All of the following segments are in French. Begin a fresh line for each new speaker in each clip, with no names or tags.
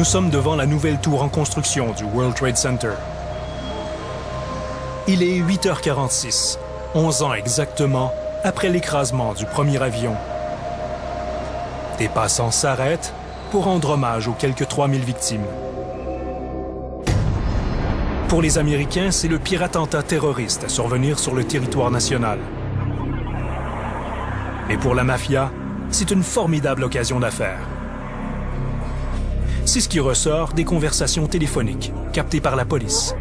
Nous sommes devant la nouvelle tour en construction du World Trade Center. Il est 8h46, 11 ans exactement après l'écrasement du premier avion. Des passants s'arrêtent pour rendre hommage aux quelques 3000 victimes. Pour les Américains, c'est le pire attentat terroriste à survenir sur le territoire national. Mais pour la mafia, c'est une formidable occasion d'affaires. C'est ce qui ressort des conversations téléphoniques captées par la police.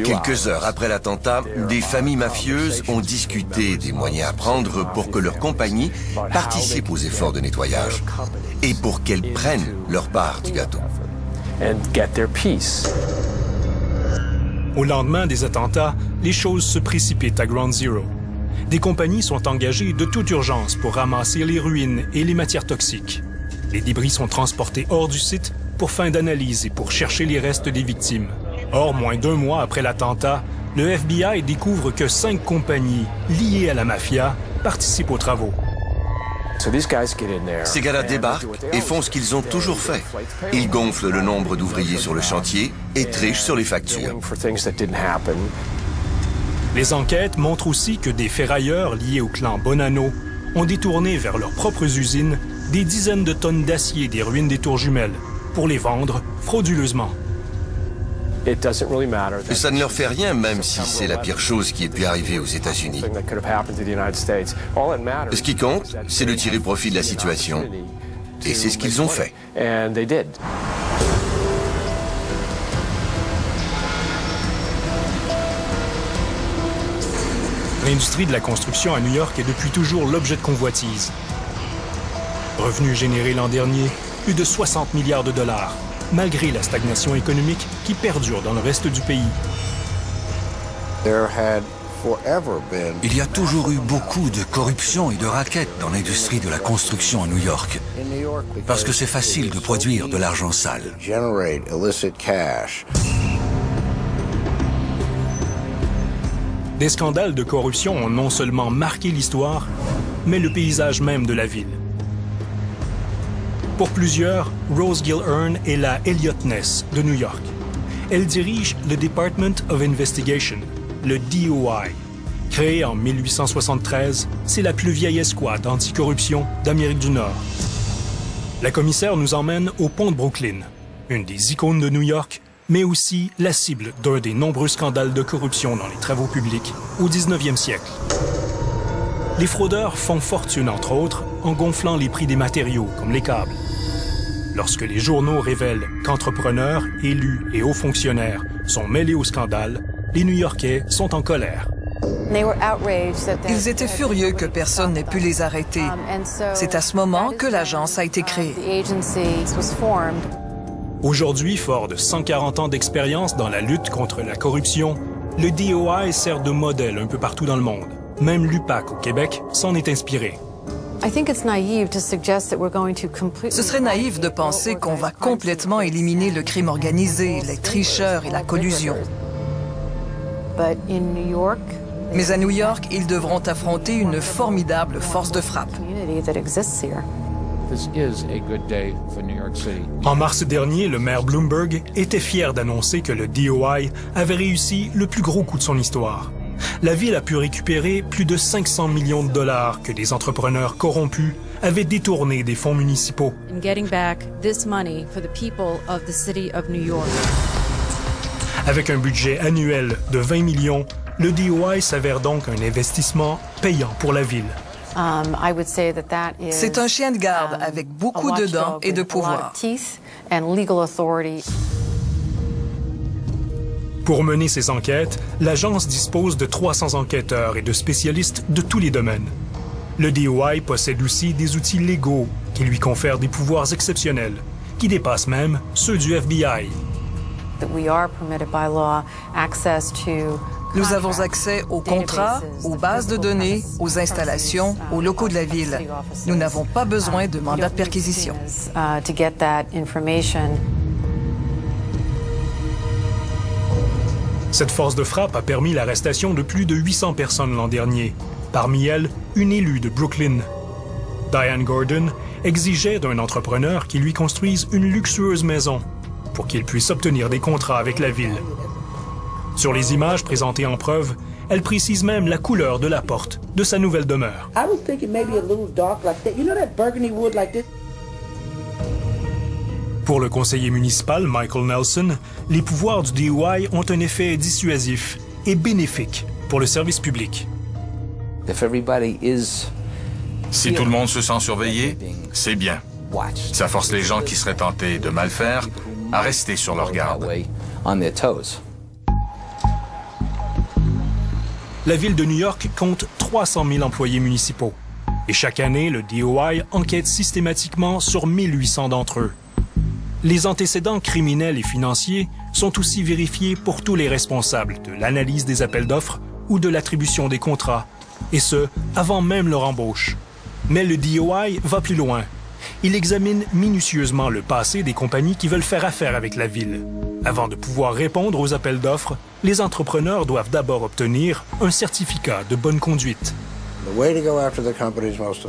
Quelques heures après l'attentat, des familles mafieuses ont discuté des moyens à prendre pour que leur compagnie participe aux efforts de nettoyage et pour qu'elles prennent leur part du gâteau.
Au lendemain des attentats, les choses se précipitent à Ground Zero. Des compagnies sont engagées de toute urgence pour ramasser les ruines et les matières toxiques. Les débris sont transportés hors du site pour fin d'analyse et pour chercher les restes des victimes. Or, moins d'1 mois après l'attentat, le FBI découvre que 5 compagnies liées à la mafia participent aux travaux.
Ces gars-là débarquent et font ce qu'ils ont toujours fait. Ils gonflent le nombre d'ouvriers sur le chantier et trichent sur les factures.
Les enquêtes montrent aussi que des ferrailleurs liés au clan Bonanno ont détourné vers leurs propres usines des dizaines de tonnes d'acier des ruines des tours jumelles pour les vendre frauduleusement.
Ça ne leur fait rien, même si c'est la pire chose qui ait pu arriver aux États-Unis. Ce qui compte, c'est de tirer profit de la situation. Et c'est ce qu'ils ont fait.
L'industrie de la construction à New York est depuis toujours l'objet de convoitise. Revenus générés l'an dernier, plus de 60 milliards de dollars, malgré la stagnation économique qui perdure dans le reste du pays.
Il y a toujours eu beaucoup de corruption et de raquettes dans l'industrie de la construction à New York, parce que c'est facile de produire de l'argent sale.
Des scandales de corruption ont non seulement marqué l'histoire, mais le paysage même de la ville. Pour plusieurs, Rose Gilhern est la Elliot Ness de New York. Elle dirige le Department of Investigation, le DOI. Créé en 1873, c'est la plus vieille escouade anticorruption d'Amérique du Nord. La commissaire nous emmène au pont de Brooklyn, une des icônes de New York, mais aussi la cible d'un des nombreux scandales de corruption dans les travaux publics au 19e siècle. Les fraudeurs font fortune, entre autres, en gonflant les prix des matériaux, comme les câbles. Lorsque les journaux révèlent qu'entrepreneurs, élus et hauts fonctionnaires sont mêlés au scandale, les New-Yorkais sont en colère.
Ils étaient furieux que personne n'ait pu les arrêter. C'est à ce moment que l'agence a été créée.
Aujourd'hui, fort de 140 ans d'expérience dans la lutte contre la corruption, le DOI sert de modèle un peu partout dans le monde. Même l'UPAC au Québec s'en est inspiré.
Ce serait naïf de penser qu'on va complètement éliminer le crime organisé, les tricheurs et la collusion. Mais à New York, ils devront affronter une formidable force de frappe.
En mars dernier, le maire Bloomberg était fier d'annoncer que le DOI avait réussi le plus gros coup de son histoire. La ville a pu récupérer plus de 500 millions de dollars que des entrepreneurs corrompus avaient détournés des fonds municipaux. Avec un budget annuel de 20 millions, le DOI s'avère donc un investissement payant pour la ville.
C'est un chien de garde avec beaucoup de dents et de pouvoir.
Pour mener ses enquêtes, l'agence dispose de 300 enquêteurs et de spécialistes de tous les domaines. Le DOI possède aussi des outils légaux qui lui confèrent des pouvoirs exceptionnels, qui dépassent même ceux du FBI.
Nous avons accès aux contrats, aux bases de données, aux installations, aux locaux de la ville. Nous n'avons pas besoin de mandat de perquisition.
Cette force de frappe a permis l'arrestation de plus de 800 personnes l'an dernier, parmi elles une élue de Brooklyn. Diane Gordon exigeait d'un entrepreneur qu'il lui construise une luxueuse maison pour qu'il puisse obtenir des contrats avec la ville. Sur les images présentées en preuve, elle précise même la couleur de la porte de sa nouvelle demeure. Pour le conseiller municipal Michael Nelson, les pouvoirs du DOI ont un effet dissuasif et bénéfique pour le service public.
Si tout le monde se sent surveillé, c'est bien. Ça force les gens qui seraient tentés de mal faire à rester sur leur garde.
La ville de New York compte 300 000 employés municipaux. Et chaque année, le DOI enquête systématiquement sur 1800 d'entre eux. Les antécédents criminels et financiers sont aussi vérifiés pour tous les responsables de l'analyse des appels d'offres ou de l'attribution des contrats, et ce, avant même leur embauche. Mais le DOI va plus loin. Il examine minutieusement le passé des compagnies qui veulent faire affaire avec la ville. Avant de pouvoir répondre aux appels d'offres, les entrepreneurs doivent d'abord obtenir un certificat de bonne conduite.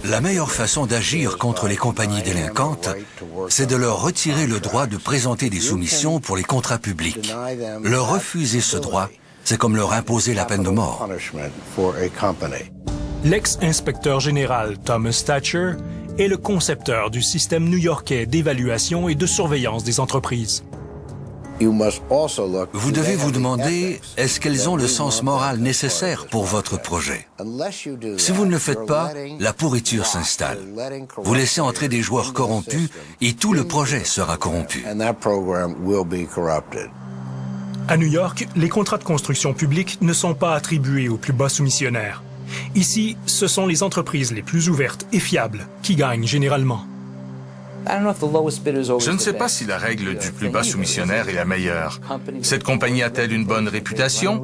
La meilleure façon d'agir contre les compagnies délinquantes, c'est de leur retirer le droit de présenter des soumissions pour les contrats publics. Leur refuser ce droit, c'est comme leur imposer la peine de mort.
L'ex-inspecteur général Thomas Thatcher est le concepteur du système new-yorkais d'évaluation et de surveillance des entreprises.
Vous devez vous demander, est-ce qu'elles ont le sens moral nécessaire pour votre projet? Si vous ne le faites pas, la pourriture s'installe. Vous laissez entrer des joueurs corrompus et tout le projet sera corrompu.
À New York, les contrats de construction publique ne sont pas attribués aux plus bas soumissionnaires. Ici, ce sont les entreprises les plus ouvertes et fiables qui gagnent généralement.
Je ne sais pas si la règle du plus bas soumissionnaire est la meilleure. Cette compagnie a-t-elle une bonne réputation?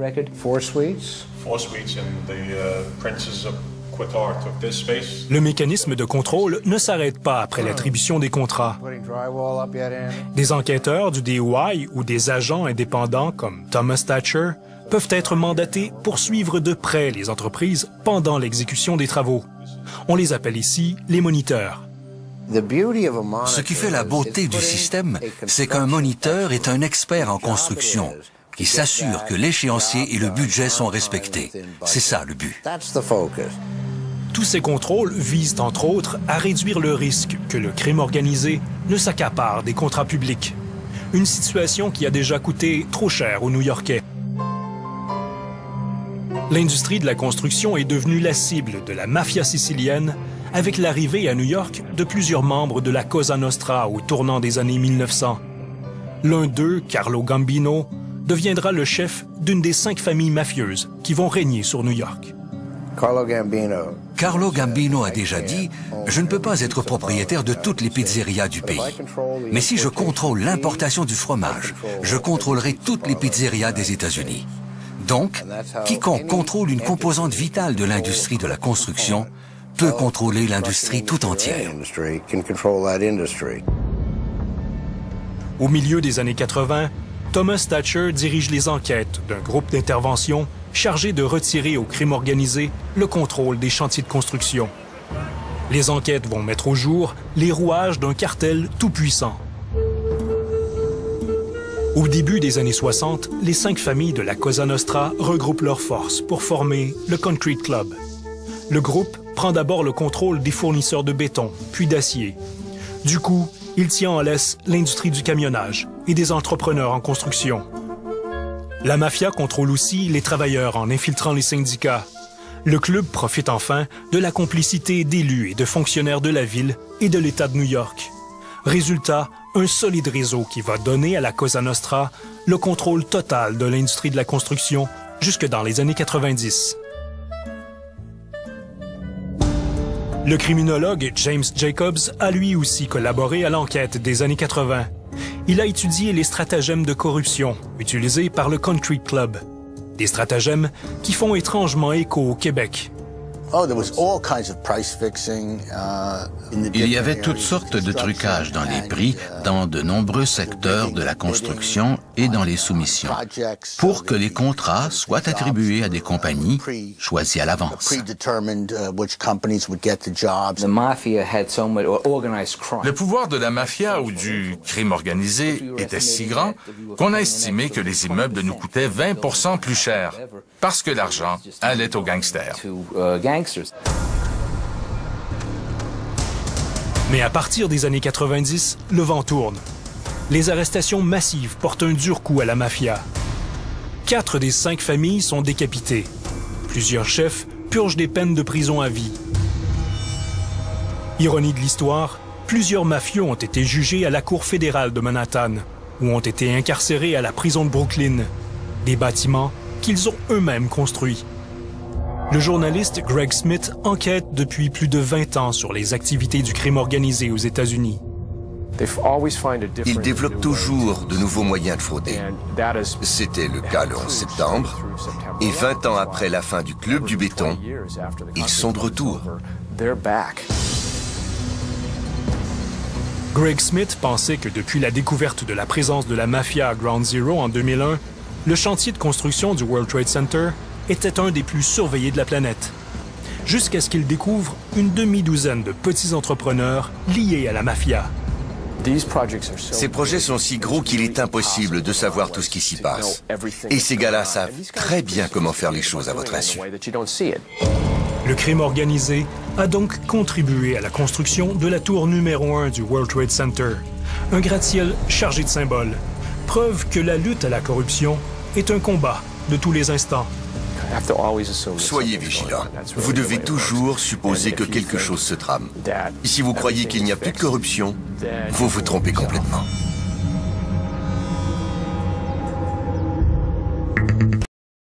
Le mécanisme de contrôle ne s'arrête pas après l'attribution des contrats. Des enquêteurs du DOI ou des agents indépendants comme Thomas Thatcher peuvent être mandatés pour suivre de près les entreprises pendant l'exécution des travaux. On les appelle ici les moniteurs.
Ce qui fait la beauté du système, c'est qu'un moniteur est un expert en construction qui s'assure que l'échéancier et le budget sont respectés. C'est ça le but.
Tous ces contrôles visent entre autres à réduire le risque que le crime organisé ne s'accapare des contrats publics. Une situation qui a déjà coûté trop cher aux New-Yorkais. L'industrie de la construction est devenue la cible de la mafia sicilienne avec l'arrivée à New York de plusieurs membres de la Cosa Nostra au tournant des années 1900. L'un d'eux, Carlo Gambino, deviendra le chef d'une des 5 familles mafieuses qui vont régner sur New York.
Carlo Gambino a déjà dit « Je ne peux pas être propriétaire de toutes les pizzerias du pays. Mais si je contrôle l'importation du fromage, je contrôlerai toutes les pizzerias des États-Unis. » Donc, quiconque contrôle une composante vitale de l'industrie de la construction peut contrôler l'industrie tout entière.
Au milieu des années 80, Thomas Thatcher dirige les enquêtes d'un groupe d'intervention chargé de retirer au crime organisé le contrôle des chantiers de construction. Les enquêtes vont mettre au jour les rouages d'un cartel tout-puissant. Au début des années 60, les 5 familles de la Cosa Nostra regroupent leurs forces pour former le Concrete Club. Le groupe prend d'abord le contrôle des fournisseurs de béton, puis d'acier. Du coup, il tient en laisse l'industrie du camionnage et des entrepreneurs en construction. La mafia contrôle aussi les travailleurs en infiltrant les syndicats. Le club profite enfin de la complicité d'élus et de fonctionnaires de la ville et de l'État de New York. Résultat, un solide réseau qui va donner à la Cosa Nostra le contrôle total de l'industrie de la construction jusque dans les années 90. Le criminologue James Jacobs a lui aussi collaboré à l'enquête des années 80. Il a étudié les stratagèmes de corruption utilisés par le Concrete Club. Des stratagèmes qui font étrangement écho au Québec.
Il y avait toutes sortes de trucages dans les prix dans de nombreux secteurs de la construction
et dans les soumissions, pour que les contrats soient attribués à des compagnies choisies à l'avance.
Le pouvoir de la mafia ou du crime organisé était si grand qu'on a estimé que les immeubles nous coûtaient 20% plus cher, parce que l'argent allait aux gangsters.
Mais à partir des années 90, le vent tourne. Les arrestations massives portent un dur coup à la mafia. 4 des 5 familles sont décapitées. Plusieurs chefs purgent des peines de prison à vie. Ironie de l'histoire, plusieurs mafieux ont été jugés à la Cour fédérale de Manhattan, ou ont été incarcérés à la prison de Brooklyn, des bâtiments qu'ils ont eux-mêmes construits. Le journaliste Greg Smith enquête depuis plus de 20 ans sur les activités du crime organisé aux États-Unis.
Ils développent toujours de nouveaux moyens de frauder. C'était le cas le 11 septembre, et 20 ans après la fin du Club du béton, ils sont de retour.
Greg Smith pensait que depuis la découverte de la présence de la mafia à Ground Zero en 2001, le chantier de construction du World Trade Center était un des plus surveillés de la planète. Jusqu'à ce qu'il découvre une demi-douzaine de petits entrepreneurs liés à la mafia.
Ces projets sont si gros qu'il est impossible de savoir tout ce qui s'y passe. Et ces gars-là savent très bien comment faire les choses à votre insu.
Le crime organisé a donc contribué à la construction de la tour numéro 1 du World Trade Center, un gratte-ciel chargé de symboles, preuve que la lutte à la corruption est un combat de tous les instants.
Soyez vigilants. Vous devez toujours supposer que quelque chose se trame. Si vous croyez qu'il n'y a plus de corruption, vous vous trompez complètement.